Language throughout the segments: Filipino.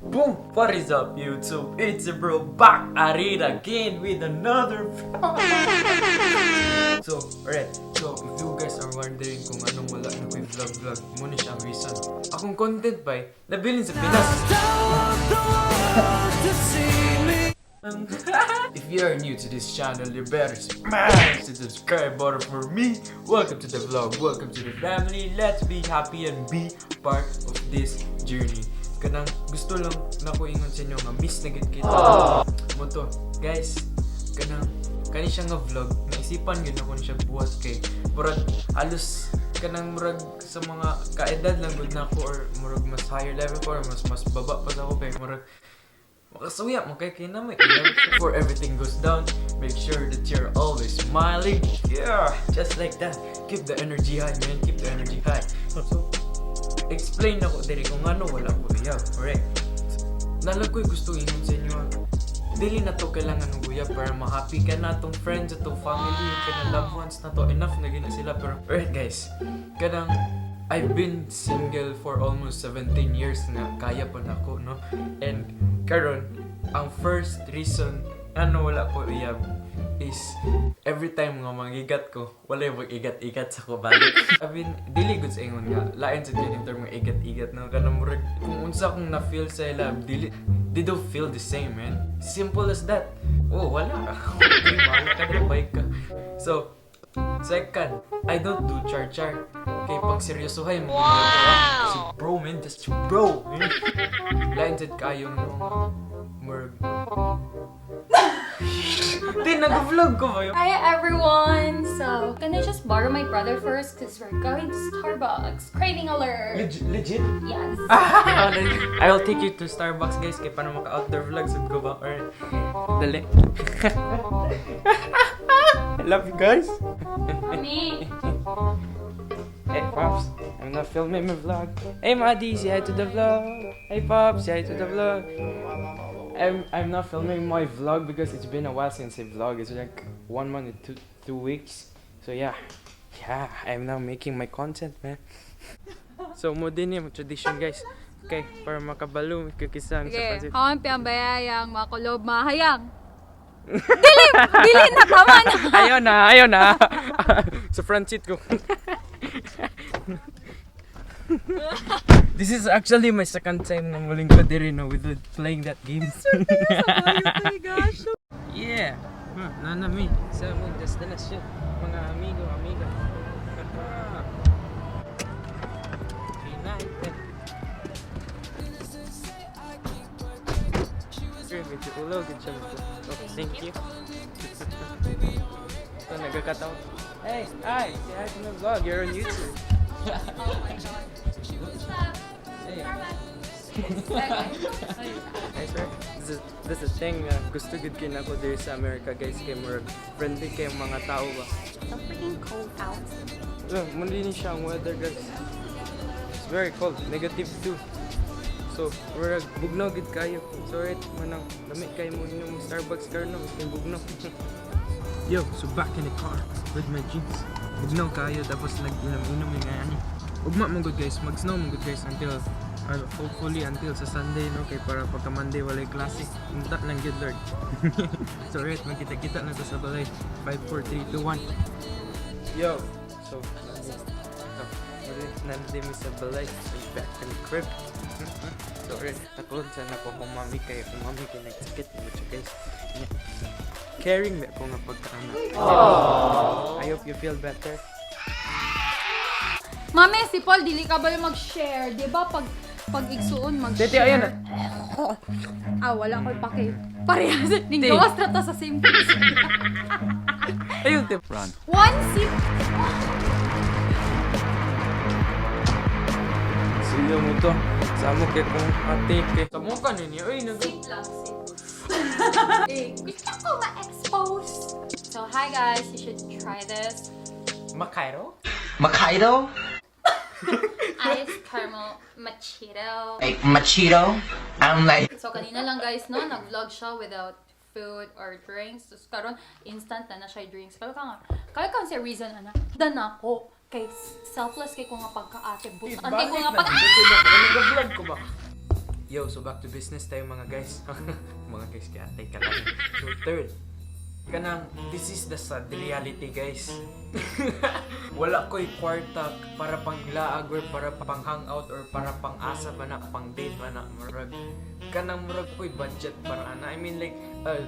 Boom! What is up, YouTube? It's your bro back at it again with another vlog. So, alright. So, if you guys are wondering kung anong wala na ko yung vlog, muna siya ang reason. Akong content ba nabilin sa Pinas. If you are new to this channel, you better smash the subscribe button for me. Welcome to the vlog, welcome to the family. Let's be happy and be part of this journey. Kanang gusto lang na ko ingon sa inyo nga miss na gid kita mo to guys. Kani siya nga vlog naisipan gyud ako ni siya buhat kay murag halos kanang murag sa mga kaedad lang gud nako or murag mas higher level ko or mas baba pa sa ako kay murag makasuya mo kay kinamay. Before everything goes down, make sure that you're always smiling. Yeah, just like that. Keep the energy high, man. Keep the energy high. So explain ako diri kung ano wala ko uyab. Alright. Nalagoy gusto ingon sa inyo. Dili na to kailangan ng uyab para ma-happy ka na tong friends at tong family at loved ones na to. Enough na gina sila. Pero alright guys, kanang I've been single for almost 17 years na kaya pa na ako, no? And karon ang first reason ano wala ko uyab is every time nga magigat ko, wala yung mag-igat-igat sa ko balik. I mean, dili good sa ingon nga, lain sa din in term mga igat-igat na kanang murag kung unsa kong na-feel sa ila, they don't feel the same, man. Simple as that. Oh, wala. Okay, makakadribay ka. So, second, I don't do char-char. Okay, pag seryosohay mo. Wow! Si bro, man. That's your bro, man. Lain sa kayong murag. Di, nag-vlog ko ba yun? Hi everyone! So, can I just borrow my brother first? Because we're going to Starbucks. Craving alert! Legit? Yes. I will take you to Starbucks, guys. Kaya paano maka-outdoor vlogs at go back. Alright. Dali. I love you guys. Me! Hey, Pops. I'm not filming my vlog. Hey, Maddie. Say hi to the vlog. Hey, Pops. Say hi to the vlog. I'm not filming my vlog because it's been a while since I vlog. It's like 1 month and 2 weeks. So yeah, I'm now making my content, man. So mo din yung tradition, guys. Okay, para makabalo kakisang sa pansit. Kawan piyang bayayang mga kulob mahayang. Dili na tama na. Ayaw na. Sa front seat ko. This is actually my second time na muling ko diri na with playing that game. Yeah. Nana mi. Sa mo destination. Mga amigo. Thank you. So, nagkakataon. Hey, hi! Say hi to my vlog. You're on YouTube. Oh my god. Hey sir, this is thing gusto gud kay nako diri sa America guys kay murag friendly kay mga tao ba. So freaking cold out. Muli ni siya ang weather guys. It's very cold, -2. So murag bugnaw gid kayo. So right manang lamig kay mo inom Starbucks karon na mas bugnaw. Yo, so back in the car with my jeans. Bugnaw kayo tapos nag-inom nga ani. Ugma man good guys, mag-snow man good guys until hopefully until sa Sunday, no? Kay para pagka Monday walay klase. Unta lang good Lord. So right, magkita-kita na to sa balay. 5, 4, 3, 2, 1. Yo! So, nandito mi sa balay. Back in the crib. So right, nakulod sana ko kung mami kayo. Kung mami kayo nag-sakit mo siya guys. Caring me ako nga pagkaanak. I hope you feel better. Mami, si Paul, dili ka ba yung mag-share? Diba pag igsuon mag-share? Tete, ayun na. Wala ko pake. Parehas. Ninggawas na ta sa same place. Ayun, tip. Run. One sip. Sila mo to. Samo kay kong ate kay. Samo ka ninyo. Ay, Sip lang, sip. Gusto ko ma-expose. So, hi guys. You should try this. Makairo? Makaido? Ice caramel machito. Like machito? I'm like So, kanina lang guys, no? Nag-vlog siya without food or drinks. Tapos karon instant na siya drinks. Kaya ka sa reason, ana. Dan ako. Kay selfless kay ko nga pagka-ate. Ante ko nga pag... Nag-vlog ko ba? Yo, so back to business tayo mga guys. Mga guys, kaya tay ka lang. So third, kanang this is the sad reality guys. Wala ko'y kwarta para panglaag or para pang hangout or para pang asa ba na, pang date ba na, murag kanang murag ko'y budget para ana. I mean like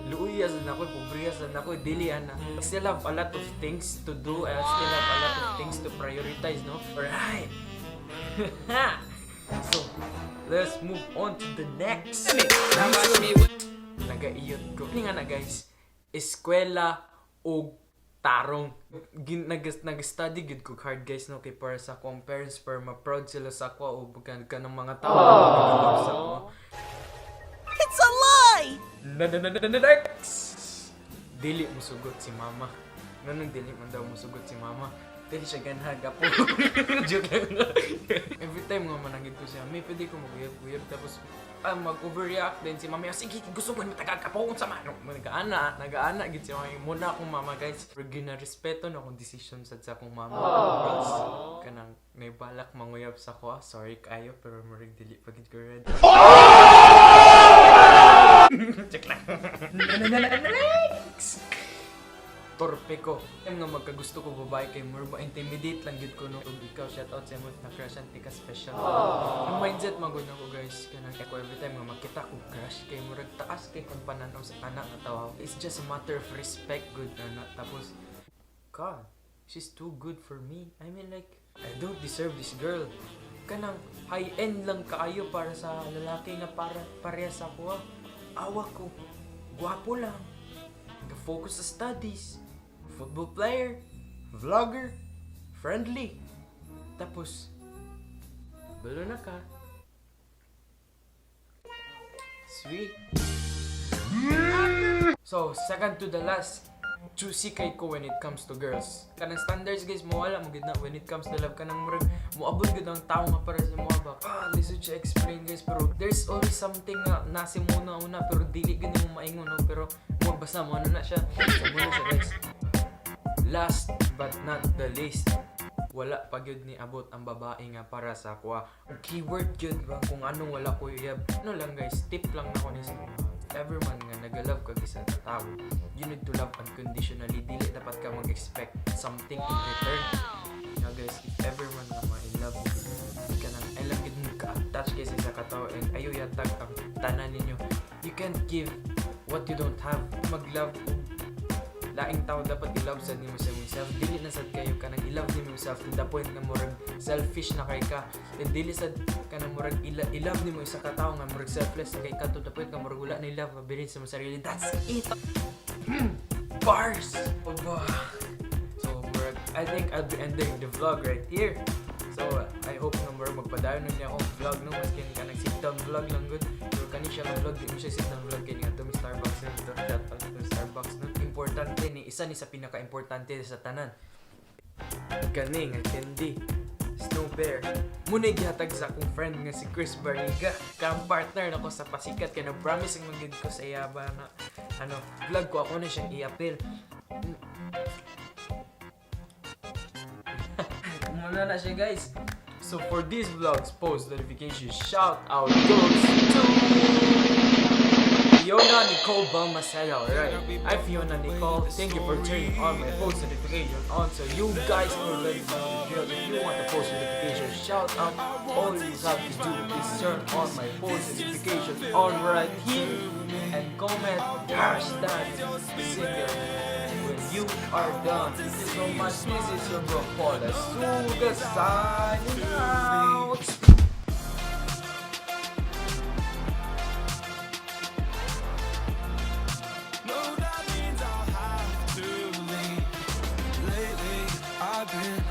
luuyas na ko'y, pobriyas na ko'y, dili ana. I still have a lot of things to do. I still have a lot of things to prioritize, no? Alright. So let's move on to the next. Nagaiyot ko. Hindi nga na guys, eskwela o tarong. Nag-study gud ko hard guys no kay para sa akong parents para ma-proud sila sa ako o bagan ka ng mga tao na nag-love sa ako. It's a lie! Next! Dili mo sugot si mama. Ganun dili man daw mo sugot si mama. Dili siya ganhaga po. Joke lang. Every time nga manangit ko siya, may pwede ko mag-uyab-uyab tapos mag-overreact din si mama. Sige, gusto mo matagag ka po sa mano. Nag-aana gid si mama. Muna akong mama guys. Pero ginarespeto na akong decision sa akong mama. Kanang may balak manguyab sa ko. Sorry kayo pero marig dili pag ko ready. Check lang. Next! Torpe ko. Yung nga magkagusto ko babae kay Murba, intimidate lang gid ko no. Kung ikaw, shout out sa mo na crush anti ka special. Ang mindset magod na ko guys. Kanang ako every time nga makita ko crush kay Murag taas kay kung pananaw sa anak na tawa. It's just a matter of respect good na. Tapos, God, she's too good for me. I mean like, I don't deserve this girl. Kanang high-end lang kaayo para sa lalaki nga parehas ako. Awa ko, gwapo lang. Focus sa studies, football player, vlogger, friendly. Tapos, balo na ka. Sweet. So, second to the last, choosy kay ko when it comes to girls. Kanang standards guys, mawala mo gid na when it comes to love. Kanang murag, moabot gid ang tao nga para sa mga bak. Listen siya explain guys, pero there's always something na nasi muna pero dili gani mo maingon no, pero mo basta mo na siya. So muna siya guys. Last but not the least, wala pa gyud ni abot ang babae nga para sa ako. Ang keyword gyud ba kung anong wala ko uyab. Ano lang guys, tip lang na ko ni sa ever man nga nag-love ka isa sa tao, you need to love unconditionally. Dili dapat ka mag-expect something in return. Nga guys, if ever man nga ma-love ka nang I love it mo ka-attach kasi sa katao and ayaw yatag ang tanan ninyo. You can't give what you don't have. Mag-love laing tao dapat i-love sad nimo sa yourself. Dili na sad kayo kanang i-love nimo yourself to the point na murag selfish na kay ka. And dili sad kanang murag i-love nimo isa ka tawo nga murag selfless na kay ka to the point nga murag wala na i-love mabilin sa mo sarili. That's it. Bars. So murag I think I'll be ending the vlog right here. So I hope na murag magpadayon na niya akong vlog no maski kanang sit down vlog lang good. Pero kani siya nga vlog, di mo siya sit down vlog kay nga to Starbucks na shout out to Starbucks no. Importante ni isa ni sa pinaka-importante sa tanan. Ganing candy. Snow Bear. Muna gihatag sa akong friend nga si Chris Barriga. Kang partner nako sa pasikat kay na-promise ang magid ko sa iyaba na vlog ko ako na siyang i-appeal. Muna na siya guys. So for these vlogs, post notifications, shout out goes to Fiona Nicole Balmaceda, alright? I'm Fiona Nicole. Thank you for turning on my post notification on. So you guys already know the drill. If you want the post notification shout out, all you have to do is turn on my post notification on right here and comment hashtag singer when you are done. Thank you so much. This is your bro Paul Asuga signing out. I've been